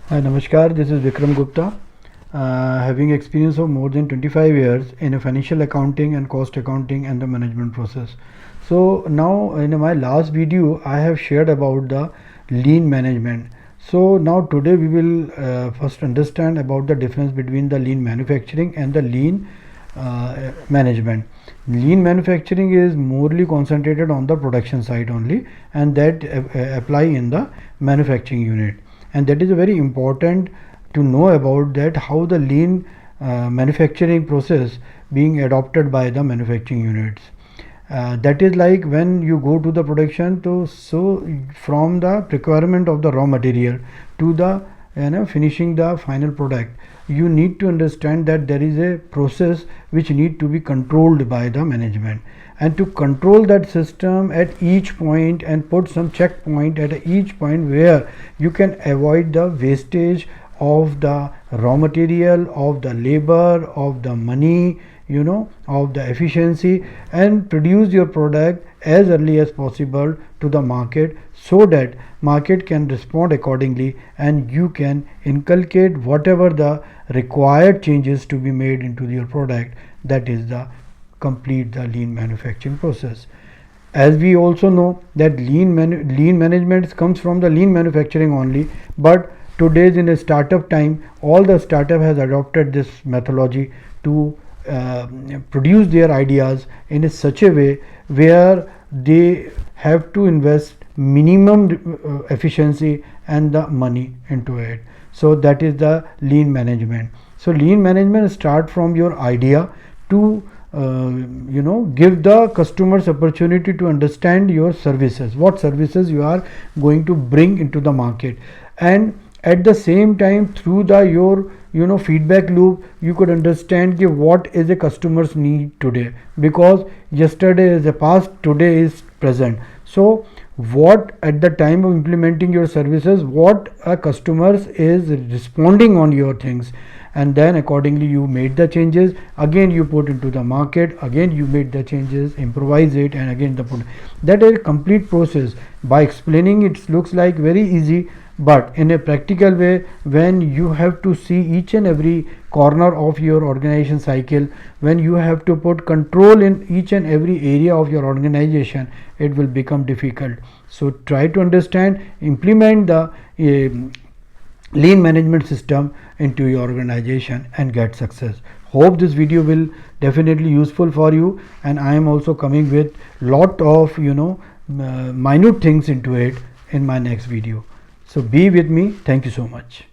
Hi, Namaskar. This is Vikram Gupta. Having experience of more than 25 years in a financial accounting and cost accounting and the management process. So now in my last video I have shared about the lean management. So now today we will first understand about the difference between the lean manufacturing and the lean management. Lean manufacturing is morely concentrated on the production side only, and that apply in the manufacturing unit, and that is a very important to know about that how the lean manufacturing process being adopted by the manufacturing units. That is like when you go to the production to, so from the procurement of the raw material to the finishing the final product, you need to understand that there is a process which need to be controlled by the management, and to control that system at each point and put some checkpoint at each point where you can avoid the wastage of the raw material, of the labor, of the money, of the efficiency, and produce your product as early as possible to the market, so that market can respond accordingly and you can inculcate whatever the required changes to be made into your product. That is the complete the lean manufacturing process. As we also know that lean management comes from the lean manufacturing only, but today's in a startup time, all the startup has adopted this methodology to produce their ideas in such a way where they have to invest minimum efficiency and the money into it. So that is the lean management. So lean management start from your idea to give the customers opportunity to understand your services, what services you are going to bring into the market, and at the same time through the your feedback loop you could understand what is a customer's need today, because yesterday is the past, today is present. So what at the time of implementing your services, what a customers is responding on your things, and then accordingly you made the changes, again you put into the market, again you made the changes, improvise it, and again the put. That is a complete process. By explaining it looks like very easy, but in a practical way, when you have to see each and every corner of your organization cycle, when you have to put control in each and every area of your organization, it will become difficult. So try to understand, implement the lean management system into your organization and get success. Hope this video will definitely useful for you, and I am also coming with lot of minute things into it in my next video. So be with me. Thank you so much.